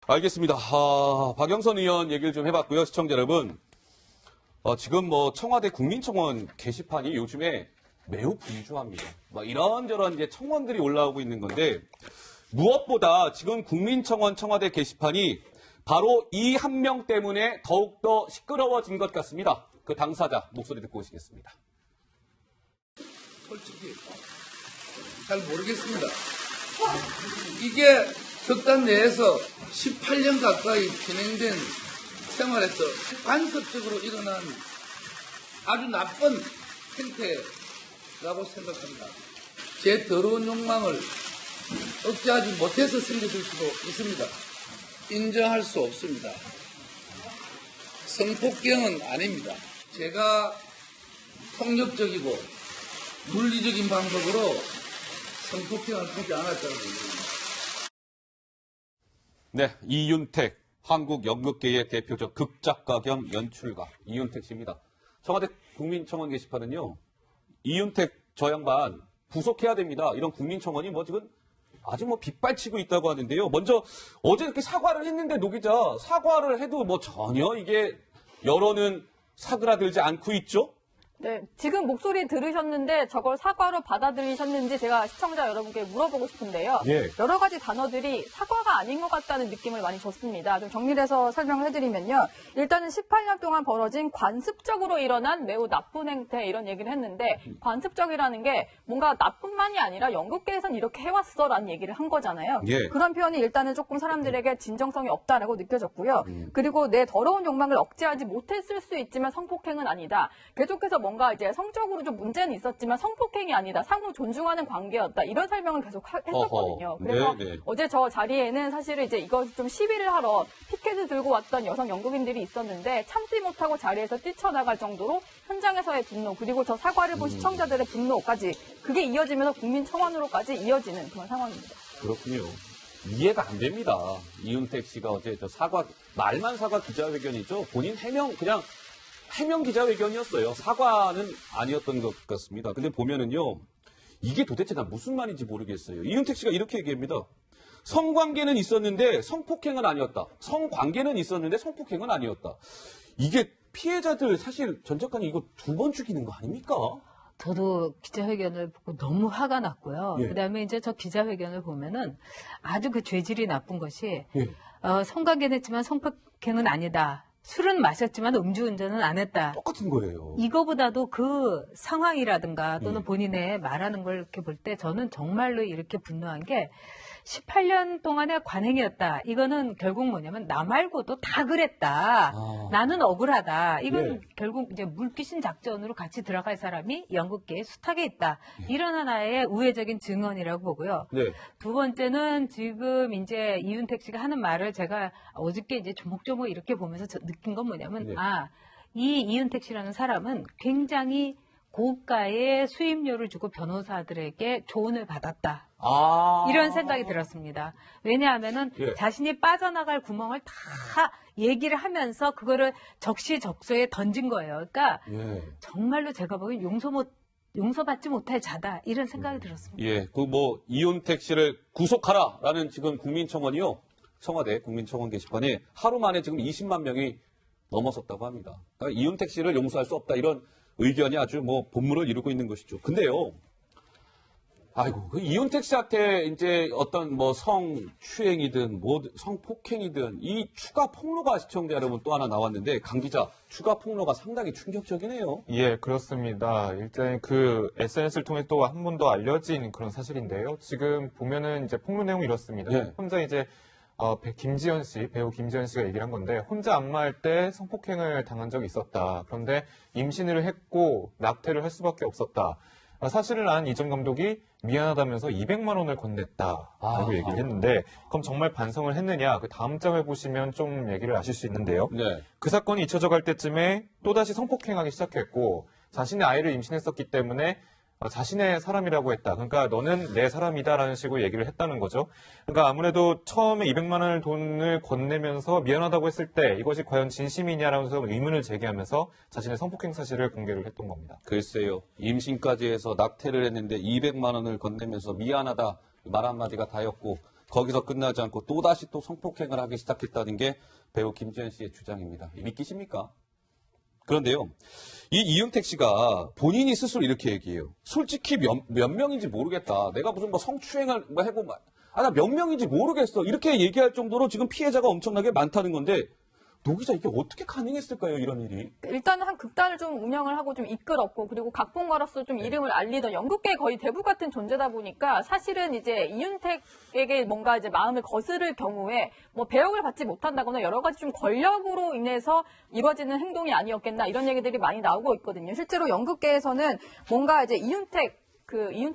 알겠습니다. 박영선 의원 얘기를 좀 해봤고요. 시청자 여러분. 지금 뭐 청와대 국민청원 게시판이 요즘에 매우 분주합니다. 이런저런 이제 청원들이 올라오고 있는 건데 무엇보다 지금 국민청원 청와대 게시판이 바로 이 한 명 때문에 더욱더 시끄러워진 것 같습니다. 그 당사자 목소리 듣고 오시겠습니다. 솔직히 잘 모르겠습니다. 이게 격단 내에서 18년 가까이 진행된 생활에서 간섭적으로 일어난 아주 나쁜 행태라고 생각합니다. 제 더러운 욕망을 억제하지 못해서 생겼을 수도 있습니다. 인정할 수 없습니다. 성폭행은 아닙니다. 제가 폭력적이고 물리적인 방법으로 성폭행을 하지 않았다는 얘기입니다. 네, 이윤택, 한국 연극계의 대표적 극작가 겸 연출가 이윤택 씨입니다. 청와대 국민청원 게시판은요, 이윤택 저 양반 구속해야 됩니다. 이런 국민청원이 지금 아주 빗발치고 있다고 하는데요. 먼저 어제 이렇게 사과를 했는데 노 기자, 사과를 해도 전혀 이게 여론은 사그라들지 않고 있죠? 네, 지금 목소리 들으셨는데 저걸 사과로 받아들이셨는지 제가 시청자 여러분께 물어보고 싶은데요. 예. 여러 가지 단어들이 사과가 아닌 것 같다는 느낌을 많이 줬습니다. 좀 정리를 해서 설명을 해드리면요. 일단은 18년 동안 벌어진 관습적으로 일어난 매우 나쁜 행태 이런 얘기를 했는데 관습적이라는 게 뭔가 나뿐만이 아니라 연극계에선 이렇게 해왔어라는 얘기를 한 거잖아요. 예. 그런 표현이 일단은 조금 사람들에게 진정성이 없다라고 느껴졌고요. 그리고 내 더러운 욕망을 억제하지 못했을 수 있지만 성폭행은 아니다. 계속해서 뭔가 이제 성적으로 좀 문제는 있었지만 성폭행이 아니다. 상호 존중하는 관계였다. 이런 설명을 계속 했었거든요. 그래서 네. 어제 저 자리에는 사실은 이제 이거 좀 시위를 하러 피켓을 들고 왔던 여성 연극인들이 있었는데 참지 못하고 자리에서 뛰쳐나갈 정도로 현장에서의 분노 그리고 저 사과를 본 시청자들의 분노까지 그게 이어지면서 국민청원으로까지 이어지는 그런 상황입니다. 그렇군요. 이해가 안 됩니다. 이윤택 씨가 어제 말만 사과 기자회견이죠. 본인 해명 기자회견이었어요. 사과는 아니었던 것 같습니다. 근데 보면은요, 이게 도대체 다 무슨 말인지 모르겠어요. 이윤택 씨가 이렇게 얘기합니다. 성관계는 있었는데 성폭행은 아니었다. 성관계는 있었는데 성폭행은 아니었다. 이게 피해자들 사실 전 작가님 이거 2번 죽이는 거 아닙니까? 저도 기자회견을 보고 너무 화가 났고요. 예. 그다음에 이제 저 기자회견을 보면은 아주 그 죄질이 나쁜 것이 예. 성관계는 했지만 성폭행은 아니다. 술은 마셨지만 음주운전은 안 했다. 똑같은 거예요. 이거보다도 그 상황이라든가 또는 본인의 말하는 걸 이렇게 볼 때 저는 정말로 이렇게 분노한 게 18년 동안의 관행이었다. 이거는 결국 뭐냐면 나 말고도 다 그랬다. 나는 억울하다. 이건 예. 결국 이제 물귀신 작전으로 같이 들어갈 사람이 연극계에 숱하게 있다. 이런 하나의 우회적인 증언이라고 보고요. 네. 두 번째는 지금 이제 이윤택 씨가 하는 말을 제가 어저께 이제 조목조목 이렇게 보면서 느낀 건 뭐냐면 네. 이 이윤택 씨라는 사람은 굉장히 고가의 수임료를 주고 변호사들에게 조언을 받았다. 이런 생각이 들었습니다. 왜냐하면은 예. 자신이 빠져나갈 구멍을 다 얘기를 하면서 그거를 적시적소에 던진 거예요. 그러니까 예. 정말로 제가 보기엔 용서받지 못할 자다. 이런 생각이 들었습니다. 예. 이윤택 씨를 구속하라라는 지금 국민청원이요. 청와대 국민청원 게시판에 하루 만에 지금 20만 명이 넘어섰다고 합니다. 그러니까 이윤택 씨를 용서할 수 없다. 이런 의견이 아주 본물을 이루고 있는 것이죠. 근데요. 그 이윤택 씨한테 이제 어떤 성추행이든 성폭행이든 이 추가 폭로가 시청자 여러분 또 하나 나왔는데 강 기자, 추가 폭로가 상당히 충격적이네요. 예, 그렇습니다. 일단 그 SNS를 통해 또 한 번 더 알려진 그런 사실인데요. 지금 보면은 이제 폭로 내용이 이렇습니다. 예. 혼자 이제 배우 김지현 씨가 얘기를 한 건데 혼자 안마할 때 성폭행을 당한 적이 있었다. 그런데 임신을 했고 낙태를 할 수밖에 없었다. 사실은 난 이전 감독이 미안하다면서 200만 원을 건넸다라고 얘기를 했는데 그럼 정말 반성을 했느냐? 그 다음 장을 보시면 좀 얘기를 아실 수 있는데요. 네. 그 사건이 잊혀져 갈 때쯤에 또다시 성폭행하기 시작했고 자신의 아이를 임신했었기 때문에 자신의 사람이라고 했다. 그러니까 너는 내 사람이다라는 식으로 얘기를 했다는 거죠. 그러니까 아무래도 처음에 200만 원을 돈을 건네면서 미안하다고 했을 때 이것이 과연 진심이냐라면서 의문을 제기하면서 자신의 성폭행 사실을 공개를 했던 겁니다. 글쎄요. 임신까지 해서 낙태를 했는데 200만 원을 건네면서 미안하다 말 한마디가 다였고 거기서 끝나지 않고 또다시 또 성폭행을 하기 시작했다는 게 배우 김지현 씨의 주장입니다. 믿기십니까? 그런데요, 이 이윤택 씨가 본인이 스스로 이렇게 얘기해요. 솔직히 몇 명인지 모르겠다. 내가 무슨 뭐 성추행을 뭐 하고 나 몇 명인지 모르겠어. 이렇게 얘기할 정도로 지금 피해자가 엄청나게 많다는 건데 노 기자 이게 어떻게 가능했을까요? 이런 일이. 일단은 한 극단을 좀 운영을 하고 좀 이끌었고 그리고 각본가로서 좀 이름을 알리던 연극계의 거의 대부 같은 존재다 보니까 사실은 이제 이윤택에게 뭔가 이제 마음을 거스를 경우에 뭐 배역을 받지 못한다거나 여러 가지 좀 권력으로 인해서 이루어지는 행동이 아니었겠나 이런 얘기들이 많이 나오고 있거든요. 실제로 연극계에서는 뭔가 이제 이윤택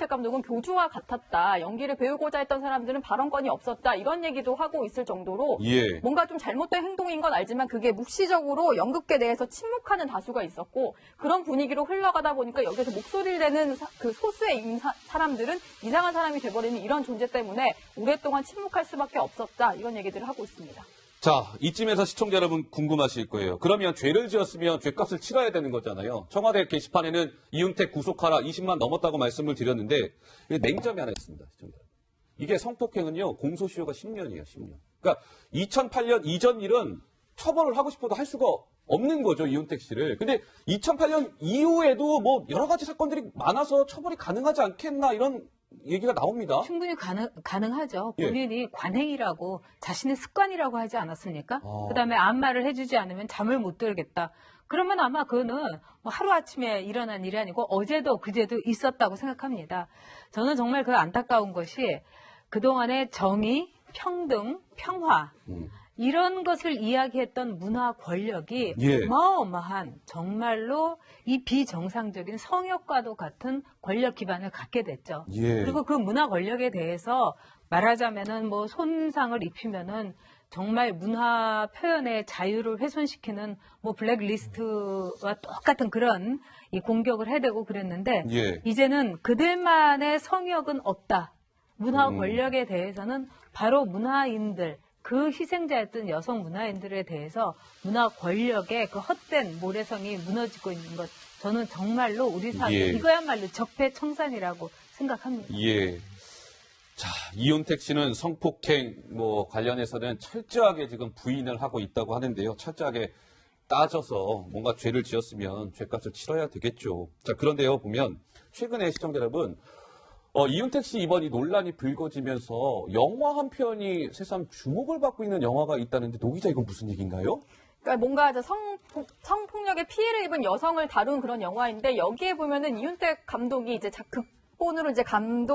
감독은 교주와 같았다. 연기를 배우고자 했던 사람들은 발언권이 없었다. 이런 얘기도 하고 있을 정도로 예. 뭔가 좀 잘못된 행동인 건 알지만 그게 묵시적으로 연극계 내에서 침묵하는 다수가 있었고 그런 분위기로 흘러가다 보니까 여기서 목소리를 내는 그 소수의 사람들은 이상한 사람이 돼버리는 이런 존재 때문에 오랫동안 침묵할 수밖에 없었다. 이런 얘기들을 하고 있습니다. 자, 이쯤에서 시청자 여러분 궁금하실 거예요. 그러면 죄를 지었으면 죄값을 치러야 되는 거잖아요. 청와대 게시판에는 이윤택 구속하라 20만 넘었다고 말씀을 드렸는데 맹점이 하나 있습니다. 시청자. 이게 성폭행은요. 공소시효가 10년이에요. 10년. 그러니까 2008년 이전 일은 처벌을 하고 싶어도 할 수가 없는 거죠. 이윤택 씨를. 근데 2008년 이후에도 뭐 여러 가지 사건들이 많아서 처벌이 가능하지 않겠나 이런 얘기가 나옵니다. 충분히 가능하죠. 예. 본인이 관행이라고 자신의 습관이라고 하지 않았습니까? 그다음에 아무 말을 해주지 않으면 잠을 못 들겠다. 그러면 아마 그거는 뭐 하루아침에 일어난 일이 아니고 어제도 그제도 있었다고 생각합니다. 저는 정말 그 안타까운 것이 그동안의 정의, 평등, 평화 이런 것을 이야기했던 문화 권력이 예. 어마어마한 정말로 이 비정상적인 성역과도 같은 권력 기반을 갖게 됐죠. 예. 그리고 그 문화 권력에 대해서 말하자면은 뭐 손상을 입히면은 정말 문화 표현의 자유를 훼손시키는 뭐 블랙리스트와 똑같은 그런 이 공격을 해대고 그랬는데 예. 이제는 그들만의 성역은 없다. 문화 권력에 대해서는 바로 문화인들 그 희생자였던 여성 문화인들에 대해서 문화 권력의 그 헛된 모래성이 무너지고 있는 것 저는 정말로 우리 사회 예. 이거야말로 적폐청산이라고 생각합니다. 예. 자, 이윤택 씨는 성폭행 관련해서는 철저하게 지금 부인을 하고 있다고 하는데요. 철저하게 따져서 뭔가 죄를 지었으면 죄값을 치러야 되겠죠. 자, 그런데요, 보면 최근에 시청자 여러분, 이윤택 씨 이번 이 논란이 불거지면서 영화 한 편이 새삼 주목을 받고 있는 영화가 있다는데 노 기자 이건 무슨 얘기인가요? 그러니까 뭔가 이제 성폭력의 피해를 입은 여성을 다룬 그런 영화인데 여기에 보면은 이윤택 감독이 이제 극본으로 이제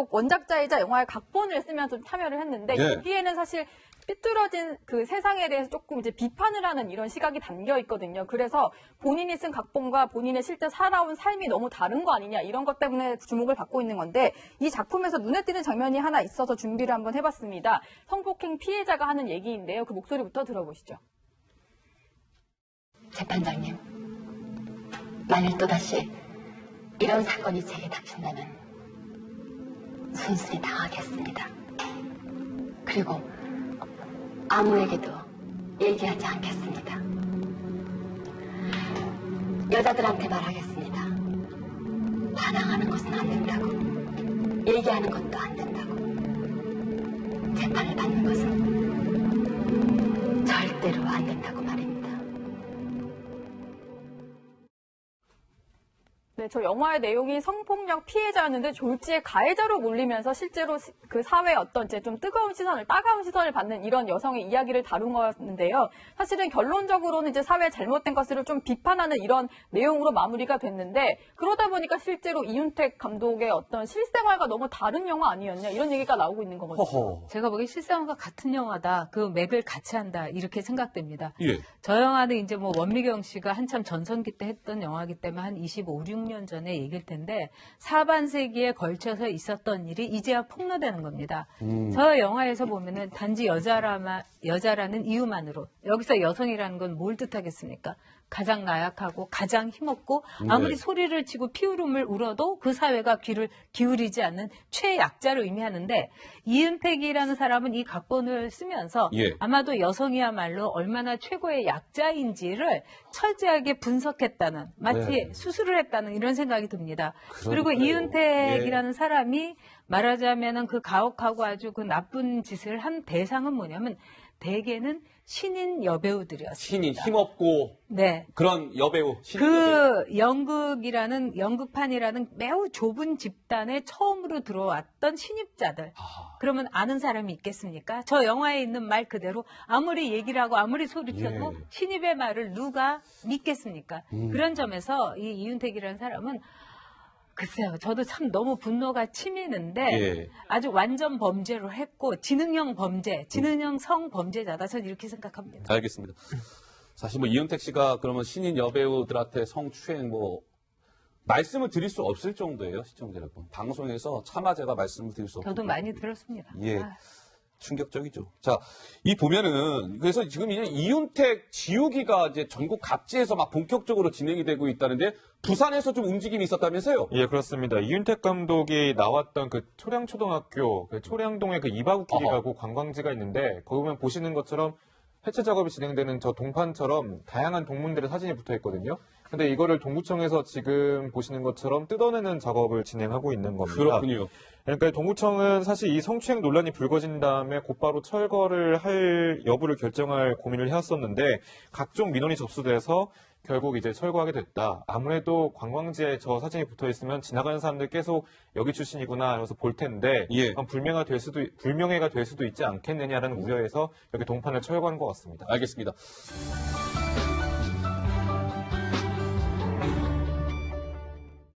원작자이자 영화의 각본을 쓰면서 참여를 했는데 예. 여기에는 사실 삐뚤어진 그 세상에 대해서 조금 이제 비판을 하는 이런 시각이 담겨 있거든요. 그래서 본인이 쓴 각본과 본인의 실제 살아온 삶이 너무 다른 거 아니냐 이런 것 때문에 주목을 받고 있는 건데 이 작품에서 눈에 띄는 장면이 하나 있어서 준비를 한번 해봤습니다. 성폭행 피해자가 하는 얘기인데요. 그 목소리부터 들어보시죠. 재판장님, 만일 또다시 이런 사건이 제게 닥친다면 순순히 당하겠습니다. 그리고 아무에게도 얘기하지 않겠습니다. 여자들한테 말하겠습니다. 반항하는 것은 안 된다고, 얘기하는 것도 안 된다고, 재판을 받는 것은 절대로 안 된다고 말입니다. 네, 저 영화의 내용이 성폭력 피해자였는데 졸지에 가해자로 몰리면서 실제로 그 사회의 어떤 이제 좀 따가운 시선을 받는 이런 여성의 이야기를 다룬 거였는데요. 사실은 결론적으로는 이제 사회의 잘못된 것을 좀 비판하는 이런 내용으로 마무리가 됐는데 그러다 보니까 실제로 이윤택 감독의 어떤 실생활과 너무 다른 영화 아니었냐 이런 얘기가 나오고 있는 거거든요. 허허. 제가 보기엔 실생활과 같은 영화다. 그 맥을 같이 한다. 이렇게 생각됩니다. 예. 저 영화는 이제 뭐 원미경 씨가 한참 전성기 때 했던 영화이기 때문에 한 25, 6년 전에 얘기일 텐데 사반세기에 걸쳐서 있었던 일이 이제야 폭로되는 겁니다. 저 영화에서 보면은 단지 여자라는 이유만으로 여기서 여성이라는 건 뭘 뜻하겠습니까? 가장 나약하고 가장 힘없고 아무리 네. 소리를 치고 피울음을 울어도 그 사회가 귀를 기울이지 않는 최약자를 의미하는데 이은택이라는 사람은 이 각본을 쓰면서 예. 아마도 여성이야말로 얼마나 최고의 약자인지를 철저하게 분석했다는 마치 네. 수술을 했다는 이런 이런 생각이 듭니다. 그리고 그러니까요. 이윤택이라는 사람이 말하자면은 그 가혹하고 아주 그 나쁜 짓을 한 대상은 뭐냐면 대개는 신인 여배우들이었습니다. 신인 힘없고 네. 그런 여배우. 신인 여배우. 그 연극판이라는 매우 좁은 집단에 처음으로 들어왔던 신입자들. 그러면 아는 사람이 있겠습니까? 저 영화에 있는 말 그대로 아무리 얘기를 하고 아무리 소리쳐도 예. 신입의 말을 누가 믿겠습니까? 그런 점에서 이 이윤택이라는 사람은 글쎄요, 저도 참 너무 분노가 치미는데 예. 아주 완전 범죄로 했고 지능형 범죄, 지능형 성범죄자다. 저는 이렇게 생각합니다. 알겠습니다. 사실 뭐 이윤택 씨가 그러면 신인 여배우들한테 성추행 뭐 말씀을 드릴 수 없을 정도예요, 시청자 여러분. 방송에서 차마 제가 말씀을 드릴 수 없을 저도 정도. 많이 들었습니다. 예. 아. 충격적이죠. 자, 이 보면은 그래서 지금 이제 이윤택 지우기가 이제 전국 각지에서 막 본격적으로 진행이 되고 있다는데 부산에서 좀 움직임이 있었다면서요? 예, 그렇습니다. 이윤택 감독이 나왔던 그 초량초등학교, 그 초량동에 그 이바구길이라고 관광지가 있는데 거기 보면 보시는 것처럼 해체 작업이 진행되는 저 동판처럼 다양한 동문들의 사진이 붙어 있거든요. 근데 이거를 동구청에서 지금 보시는 것처럼 뜯어내는 작업을 진행하고 있는 겁니다. 그렇군요. 그러니까 동구청은 사실 이 성추행 논란이 불거진 다음에 곧바로 철거를 할 여부를 결정할 고민을 해왔었는데 각종 민원이 접수돼서 결국 이제 철거하게 됐다. 아무래도 관광지에 저 사진이 붙어 있으면 지나가는 사람들 계속 여기 출신이구나 그래서 볼 텐데 예. 불명예가 될 수도 있지 않겠느냐라는 우려에서 여기 동판을 철거한 것 같습니다. 알겠습니다.